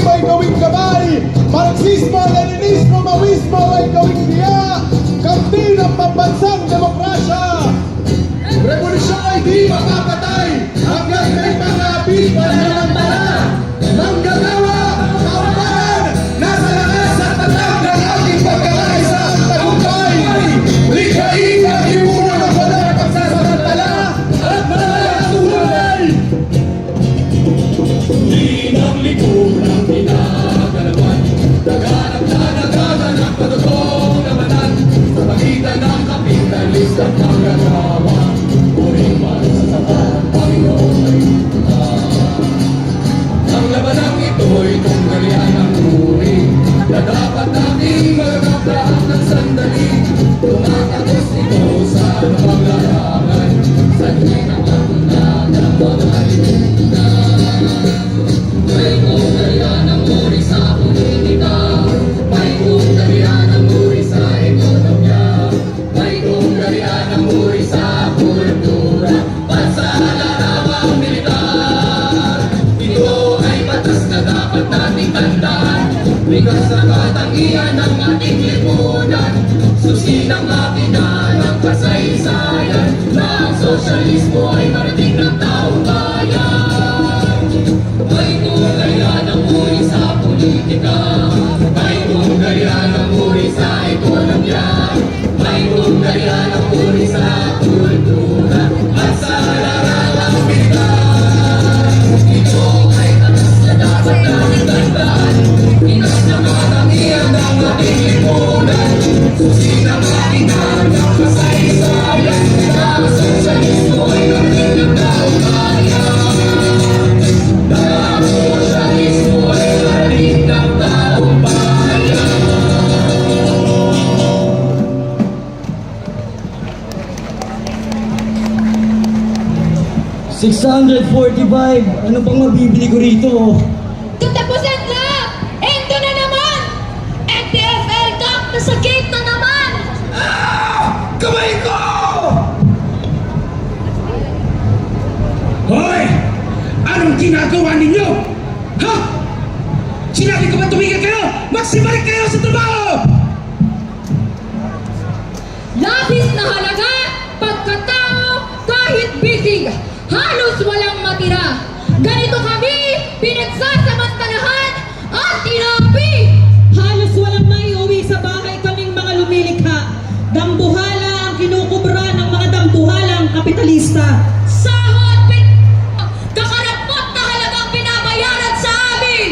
komunismo ay gawing gabay, Marxismo, Leninismo, Maoismo ay gawing diya, kampi ng pambansang demokrasya. Revolusyon ay di mapapatay hanggang may mga pananampala. Manggagawa, kaupahan, nasa lakas at tatag ng ating pagkakaisa at tagumpay. Likhain ang lipunan ng walang pagsasamantala at malalang tunay. Di ng lipunan pinagalawan, naghanap patutong labanan sa pagitan ng kapitalis at manggagawa. Uring man sa sapat, Panginoon ay ang labanang ito'y tunggalian ng uri na dapat nating magkakaroon ng sandali. Tumatagos ito sa anumang larangan, sa tuwing ang katungan ng mga lipunan. May tunggalian ng uri sa politika, may tunggalian ng uri sa ekonomiya, may tunggalian ng uri sa kultura, at sa larawang militar. Ito ay batas na dapat nating tandaan, likas na katangian ng ating lipunan, susi ng makina ng kasaysayan, na ang sosyalismo ay marating ng taong bayan. May tunggalian ng uri sa politika, may tunggalian ng uri sa ekonomiya, may tunggalian ng uri sa kultura, at sa larawang militar. Ito ay batas na dapat nating tandaan, likas na katangian ng ating lipunan, susi ng makina ng kasaysayan, na ang sosyalismo ay marating ng taong bayan. Na ang sosyalismo ay marating ng taong bayan. 645, ano pang mabibili ko rito? Katapusan na! Ito na naman! NTFL Cup na sa gate na naman! Kamay ko! Hoy! Anong ginagawa ninyo? Ha? Sinabi ko ba tumigil kayo? Magsibalik kayo sa trabaho! Labis na halaga, pagkatao, kahit bitig, halos walang matira. Ganito kami, pinagsasamantalahan at tinapi. Halos walang maiuwi sa bahay kaming mga lumilikha. Dambuhala ang kinukubra ng mga dambuhalang kapitalista. Sahod, kakarampot na halagang binabayaran sa amin.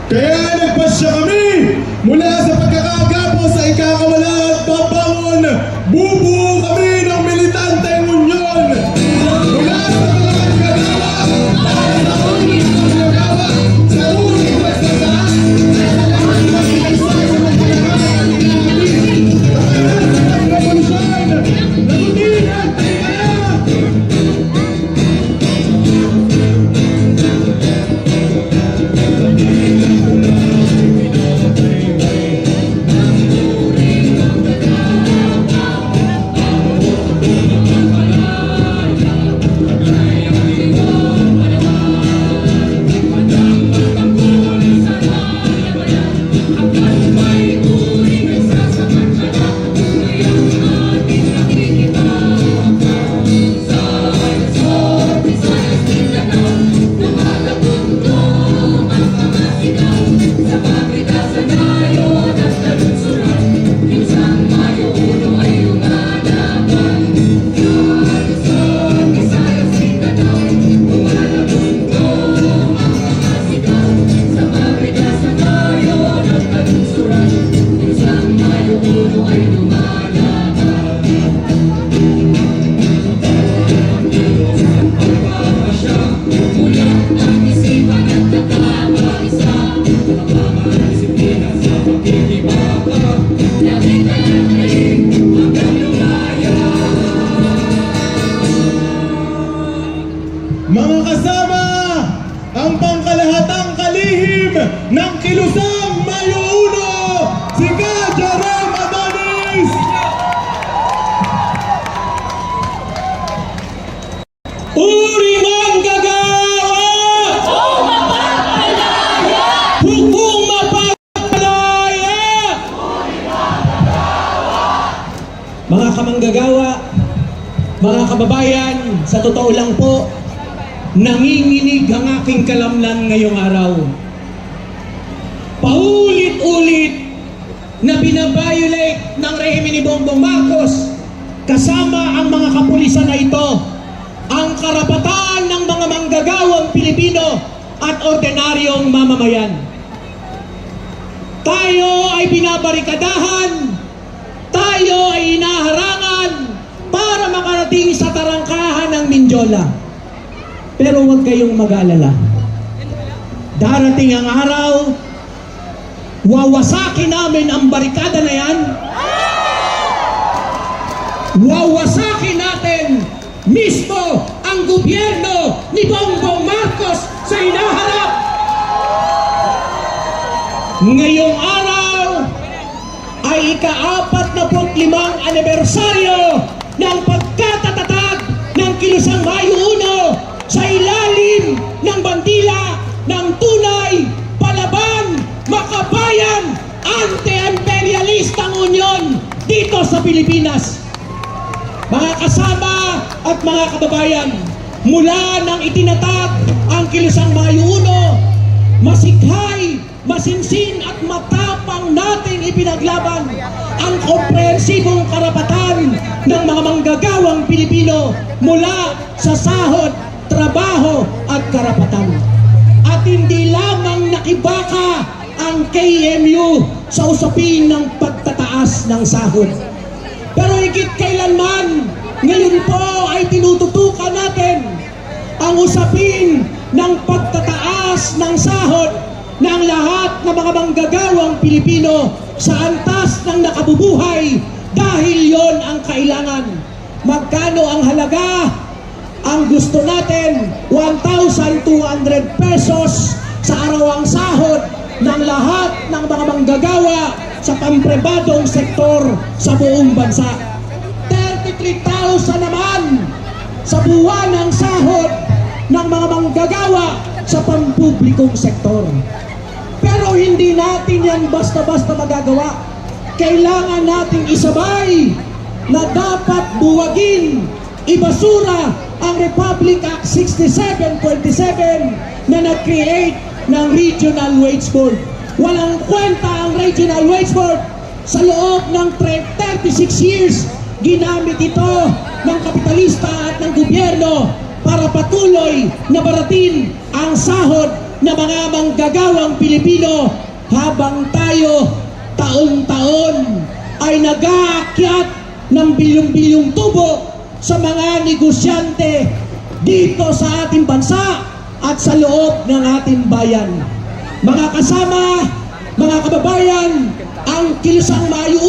Kaya nagpasya kami mula sa pagkakagapo sa ikakawala at papangon. Bubuo kami ng militanteng unyon. Mula sa mga manggagawa, sa ulit ng manggagawa, sa ulit ng magsasaka, sa lahat ng pinagsaya ng manggagawa, sa revolusyon, lagunin at tingala. manggagawa, mga kababayan, sa totoo lang po, nanginginig ang aking kalamnan ngayong araw. Paulit-ulit na binabiolate ng rehime ni Bongbong Marcos kasama ang mga kapulisan na ito ang karapatan ng mga manggagawang Pilipino at ordinaryong mamamayan. Tayo ay binabarikadahan, tayo ay inaharangan para makarating sa tarangkahan ng Mindiola. Pero huwag kayong mag-alala. Darating ang araw, wawasakin namin ang barikada na yan. Wawasakin natin mismo ang gobyerno ni Bongbong Marcos sa hinaharap. Ngayong araw ay ika-45 anibersaryo ng pagkatatatag ng Kilusang Mayo 1 sa ilalim ng bandila ng tunay, palaban, makabayan, anti-imperialistang unyon dito sa Pilipinas. Mga kasama at mga kababayan, mula nang itinatag ang Kilusang Mayo 1, masikhay, masinsin at matapang natin ipinaglaban ang komprehensibong karapatan ng mga manggagawang Pilipino mula sa sahod, trabaho at karapatan. At hindi lamang nakibaka ang KMU sa usapin ng pagtataas ng sahod. Pero higit kailanman, ngayon po ay tinututukan natin ang usapin ng pagtataas ng sahod ng lahat ng mga manggagawang Pilipino sa antas ng nakabubuhay dahil yon ang kailangan. Magkano ang halaga? Ang gusto natin, 1,200 pesos sa araw ang sahod ng lahat ng mga manggagawa sa pampribadong sektor sa buong bansa. 33,000 naman sa buwan ng sahod ng mga manggagawa sa pampublikong sektor. Pero hindi natin yan basta-basta magagawa. Kailangan nating isabay na dapat buwagin, ibasura ang Republic Act 6727 na nag-create ng Regional Wage Board. Walang kwenta ang Regional Wage Board. Sa loob ng 36 years, ginamit ito ng kapitalista at ng gobyerno para patuloy na baratin ang sahod ng mga manggagawang Pilipino habang tayo taon-taon ay nag-aakyat ng bilyong-bilyong tubo sa mga negosyante dito sa ating bansa at sa loob ng ating bayan. Mga kasama, mga kababayan, ang Kilusang Mayo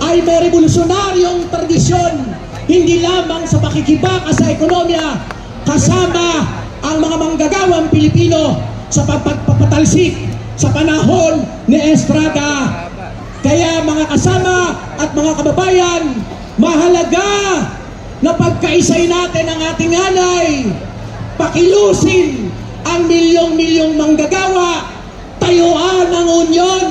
1 ay may revolusyonaryong tradisyon hindi lamang sa pakikibaka sa ekonomiya kasama ang mga manggagawang Pilipino sa pagpapatalsik sa panahon ni Estrada. Kaya mga kasama at mga kababayan, mahalaga na pagkaisay natin ang ating hanay, pakilusin ang milyong-milyong manggagawa, tayuan ng unyon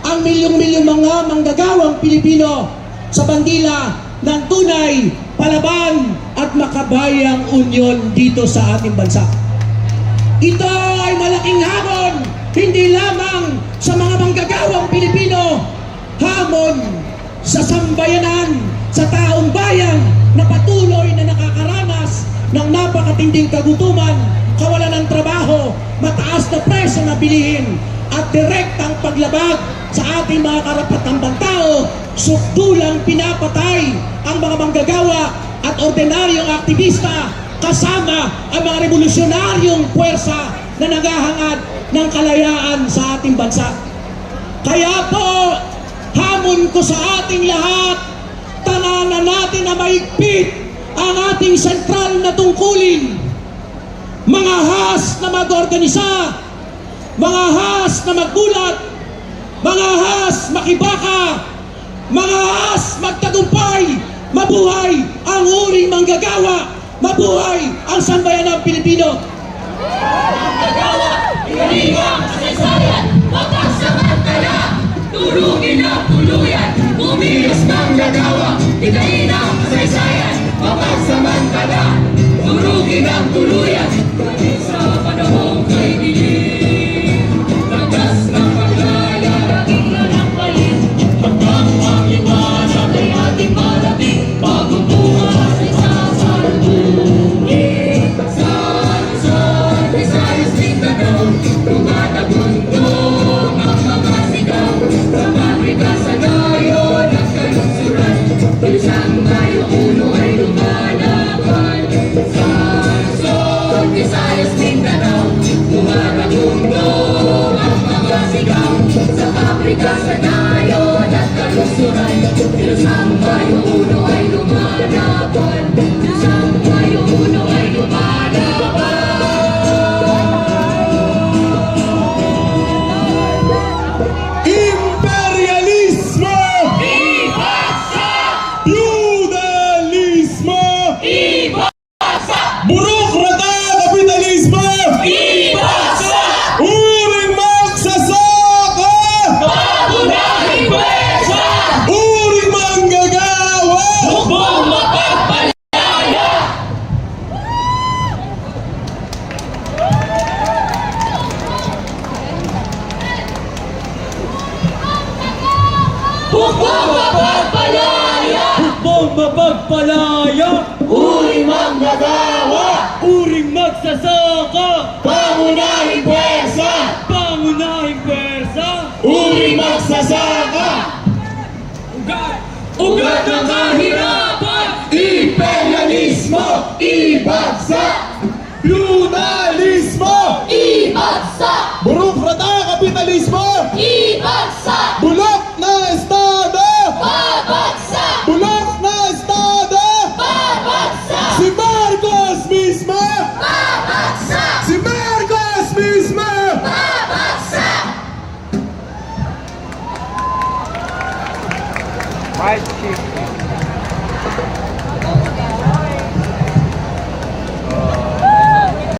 ang milyong-milyong mga manggagawang Pilipino sa bandila ng tunay, palaban at makabayang unyon dito sa ating bansa. Ito ay malaking hamon, hindi lamang sa mga manggagawang Pilipino, hamon sa sambayanan, sa taong bayan na patuloy na nakakaranas ng napakatinding kagutuman, kawalan ng trabaho, mataas na presyo na bilihin at direktang paglabag sa ating mga karapatang tao, sukdulang pinapatay ang mga manggagawa at ordinaryong aktivista kasama ang mga revolusyonaryong puwersa na naghahangad ng kalayaan sa ating bansa. Kaya po, hamon ko sa ating lahat, tananan natin na maigpit ang ating sentral na tungkulin. Mga has na mag-organisa, mga has na magbulat, mga has makibaka, mga has magtagumpay, mabuhay ang uring manggagawa, mabuhay ang sambayanang Pilipino. Manggagawa, iniwang kasaysayan, magkasamantala, turugin na tuluyan, umilos manggagawa. Itayin ang kasaysayan, mapagsamantala, durugin ang tuluyan, kahit sa panahong kay dilim. Tagas ng paglaya, laging lang palit, hanggang ang iwanan ay ating marating, bagong bukas ay sasalubungin. Sa Luzon, Visayas, Mindanao, tumatagundong ang mga sigaw, sa pabrika, sa gayon at kalungsuran, isang tayo uno ay lumalaban. Sa Luzon, Visayas, Mindanao, tumatagundong ang mga sigaw, sa pabrika, sa gayon at kalungsuran, isang tayo uno ay lumalaban. Isang tayo uno ay lumalaban. Imperialismo! Ibagsak! Feudalismo! Ibagsak! Burokrata! Kapitalismo! Ibagsak! Uring magsasaka! Pagunahing pwersa! Uring manggagawa! Hukbong mapagpalaya! Hukbong mapagpalaya! Hukbong mapagpalaya! Uring manggagawa! Uring magsasaka! Pangunahing pwersa! Pangunahing pwersa! Uring magsasaka! Ugat ng kahirapan! Imperialismo! Ibagsak!